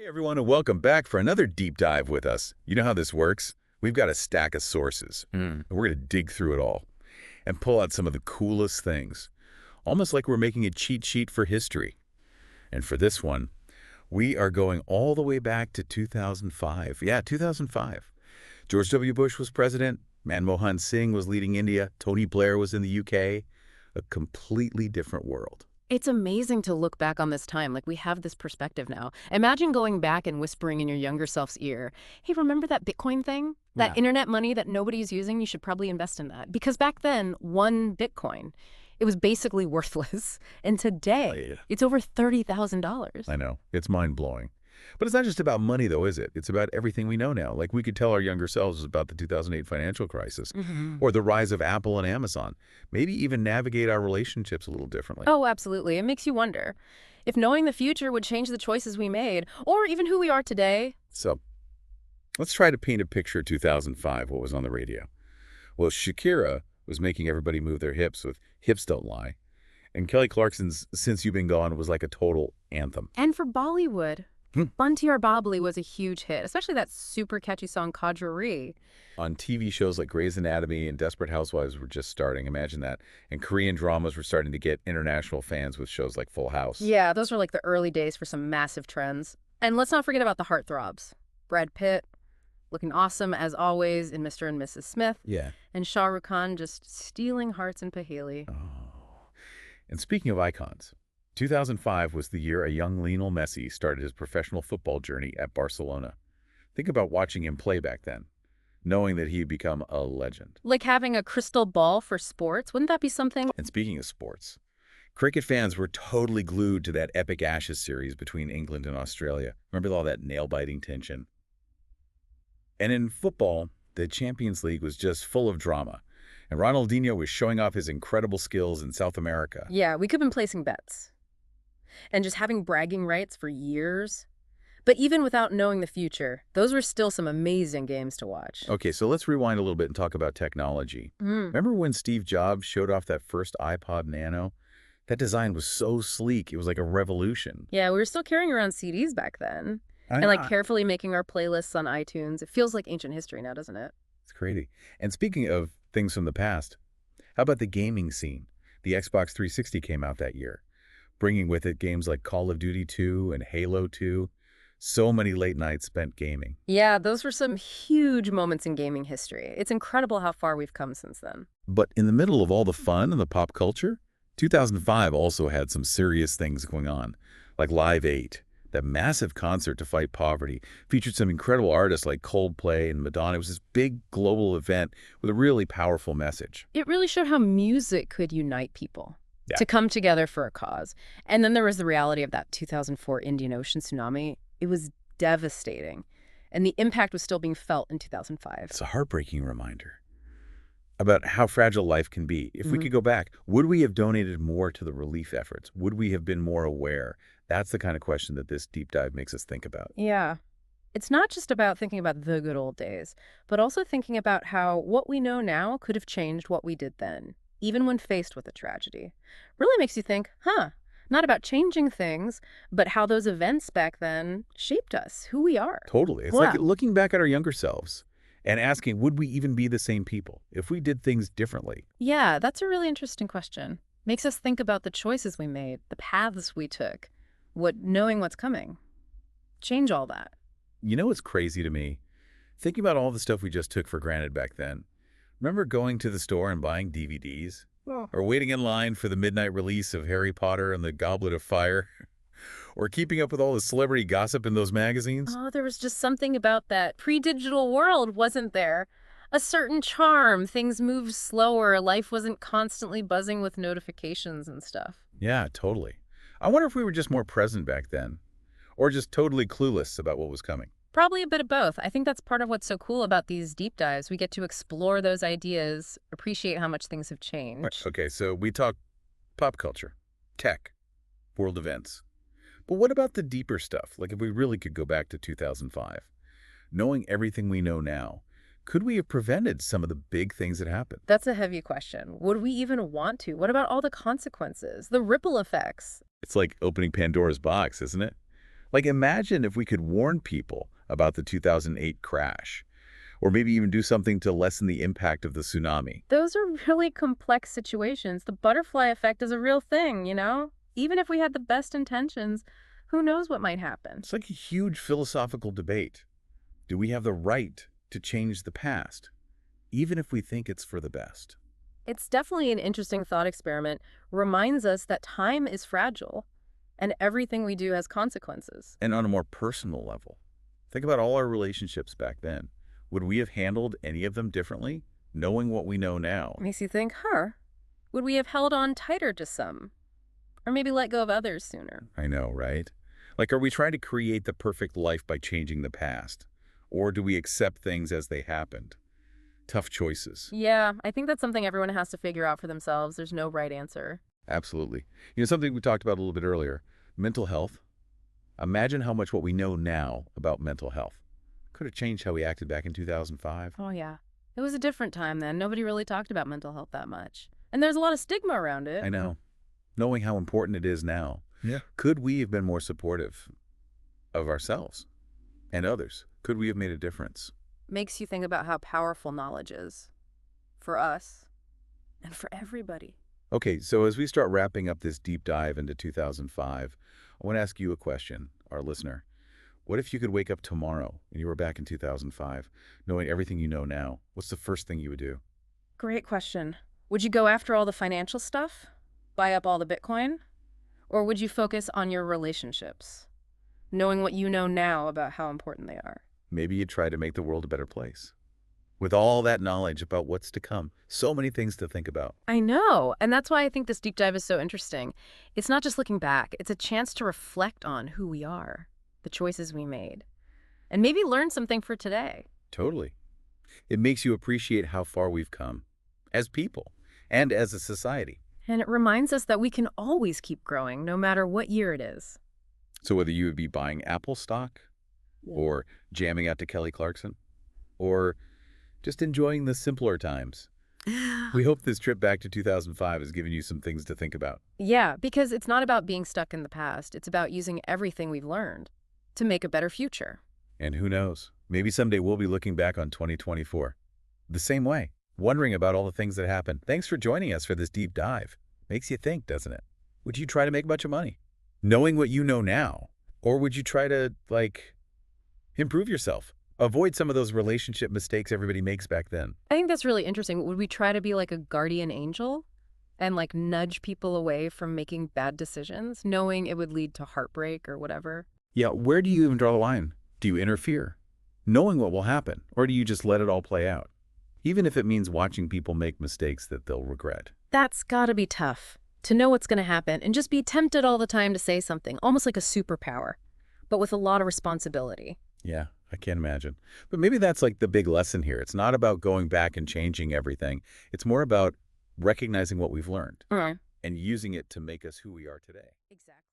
Everyone, and welcome back for another deep dive with us. You know how this works? We've got a stack of sources, and we're going to dig through it all and pull out some of the coolest things, almost like we're making a cheat sheet for history. And for this one, we are going all the way back to 2005. Yeah, 2005. George W. Bush was president, Manmohan Singh was leading India, Tony Blair was in the UK. A completely different world. It's amazing to look back on this time. Like, we have this perspective now. Imagine going back and whispering in your younger self's ear, hey, remember that Bitcoin thing? That internet money that nobody's using? You should probably invest in that. Because back then, one Bitcoin, it was basically worthless. And today, it's over $30,000. I know. It's mind-blowing. But it's not just about money, though, is it? It's about everything we know now. Like, we could tell our younger selves about the 2008 financial crisis or the rise of Apple and Amazon. Maybe even navigate our relationships a little differently. Oh, absolutely. It makes you wonder if knowing the future would change the choices we made or even who we are today. So let's try to paint a picture of 2005, what was on the radio. Well, Shakira was making everybody move their hips with Hips Don't Lie. And Kelly Clarkson's Since You've Been Gone was like a total anthem. And for Bollywood, Bunty or Bobbly was a huge hit, especially that super catchy song, Kajari. On TV shows like Grey's Anatomy and Desperate Housewives were just starting, imagine that. And Korean dramas were starting to get international fans with shows like Full House. Yeah, those were like the early days for some massive trends. And let's not forget about the heartthrobs. Brad Pitt, looking awesome as always in Mr. and Mrs. Smith. Yeah. And Shah Rukh just stealing hearts in Paheli. Oh. And speaking of icons, 2005 was the year a young Lionel Messi started his professional football journey at Barcelona. Think about watching him play back then, knowing that he'd become a legend. Like having a crystal ball for sports, wouldn't that be something? And speaking of sports, cricket fans were totally glued to that epic Ashes series between England and Australia. Remember all that nail-biting tension? And in football, the Champions League was just full of drama. And Ronaldinho was showing off his incredible skills in South America. Yeah, we could have been placing bets and just having bragging rights for years. But even without knowing the future, those were still some amazing games to watch. Okay, so let's rewind a little bit and talk about technology. Remember when Steve Jobs showed off that first iPod Nano? That design was so sleek, it was like a revolution. Yeah, we were still carrying around CDs back then. And like carefully making our playlists on iTunes. It feels like ancient history now, doesn't it? It's crazy. And speaking of things from the past, how about the gaming scene? The Xbox 360 came out that year, bringing with it games like Call of Duty 2 and Halo 2. So many late nights spent gaming. Yeah, those were some huge moments in gaming history. It's incredible how far we've come since then. But in the middle of all the fun and the pop culture, 2005 also had some serious things going on, like Live 8. That massive concert to fight poverty featured some incredible artists like Coldplay and Madonna. It was this big global event with a really powerful message. It really showed how music could unite people to come together for a cause. And then there was the reality of that 2004 Indian Ocean tsunami. It was devastating. And the impact was still being felt in 2005. It's a heartbreaking reminder about how fragile life can be. If we could go back, would we have donated more to the relief efforts? Would we have been more aware? That's the kind of question that this deep dive makes us think about. Yeah. It's not just about thinking about the good old days, but also thinking about how what we know now could have changed what we did then, even when faced with a tragedy. Really makes you think, not about changing things, but how those events back then shaped us, who we are. Totally. It's like looking back at our younger selves and asking, would we even be the same people if we did things differently? Yeah, that's a really interesting question. Makes us think about the choices we made, the paths we took, knowing what's coming. Change all that. You know what's crazy to me? Thinking about all the stuff we just took for granted back then. Remember going to the store and buying DVDs? Or waiting in line for the midnight release of Harry Potter and the Goblet of Fire? Or keeping up with all the celebrity gossip in those magazines? Oh, there was just something about that pre-digital world, wasn't there? A certain charm. Things moved slower. Life wasn't constantly buzzing with notifications and stuff. Yeah, totally. I wonder if we were just more present back then, or just totally clueless about what was coming. Probably a bit of both. I think that's part of what's so cool about these deep dives. We get to explore those ideas, appreciate how much things have changed. Right. Okay, so we talk pop culture, tech, world events. But what about the deeper stuff? Like if we really could go back to 2005, knowing everything we know now, could we have prevented some of the big things that happened? That's a heavy question. Would we even want to? What about all the consequences, the ripple effects? It's like opening Pandora's box, isn't it? Like, imagine if we could warn people about the 2008 crash, or maybe even do something to lessen the impact of the tsunami. Those are really complex situations. The butterfly effect is a real thing, Even if we had the best intentions, who knows what might happen? It's like a huge philosophical debate. Do we have the right to change the past, even if we think it's for the best? It's definitely an interesting thought experiment. Reminds us that time is fragile and everything we do has consequences. And on a more personal level, think about all our relationships back then. Would we have handled any of them differently, knowing what we know now? Makes you think, would we have held on tighter to some? Or maybe let go of others sooner? I know, right? Like, are we trying to create the perfect life by changing the past? Or do we accept things as they happened? Tough choices. Yeah, I think that's something everyone has to figure out for themselves. There's no right answer. Absolutely. Something we talked about a little bit earlier, mental health. Imagine how much what we know now about mental health could have changed how we acted back in 2005. Oh, yeah. It was a different time then. Nobody really talked about mental health that much. And there's a lot of stigma around it. I know. Knowing how important it is now, Yeah. could we have been more supportive of ourselves and others? Could we have made a difference? Makes you think about how powerful knowledge is. For us. And for everybody. Okay, so as we start wrapping up this deep dive into 2005, I want to ask you a question, our listener. What if you could wake up tomorrow and you were back in 2005, knowing everything you know now? What's the first thing you would do? Great question. Would you go after all the financial stuff? Buy up all the Bitcoin? Or would you focus on your relationships? Knowing what you know now about how important they are. Maybe you'd try to make the world a better place. With all that knowledge about what's to come, so many things to think about. I know, and that's why I think this deep dive is so interesting. It's not just looking back, it's a chance to reflect on who we are, the choices we made, and maybe learn something for today. Totally. It makes you appreciate how far we've come, as people, and as a society. And it reminds us that we can always keep growing, no matter what year it is. So whether you would be buying Apple stock, or jamming out to Kelly Clarkson, or just enjoying the simpler times, we hope this trip back to 2005 has given you some things to think about. Yeah, because it's not about being stuck in the past. It's about using everything we've learned to make a better future. And who knows, maybe someday we'll be looking back on 2024 the same way, wondering about all the things that happened. Thanks for joining us for this deep dive. Makes you think, doesn't it? Would you try to make a bunch of money, knowing what you know now? Or would you try to, improve yourself? Avoid some of those relationship mistakes everybody makes back then. I think that's really interesting. Would we try to be like a guardian angel and nudge people away from making bad decisions, knowing it would lead to heartbreak or whatever? Yeah, where do you even draw the line? Do you interfere, knowing what will happen, or do you just let it all play out? Even if it means watching people make mistakes that they'll regret. That's gotta be tough, to know what's gonna happen and just be tempted all the time to say something, almost like a superpower, but with a lot of responsibility. Yeah, I can't imagine. But maybe that's the big lesson here. It's not about going back and changing everything. It's more about recognizing what we've learned and using it to make us who we are today. Exactly.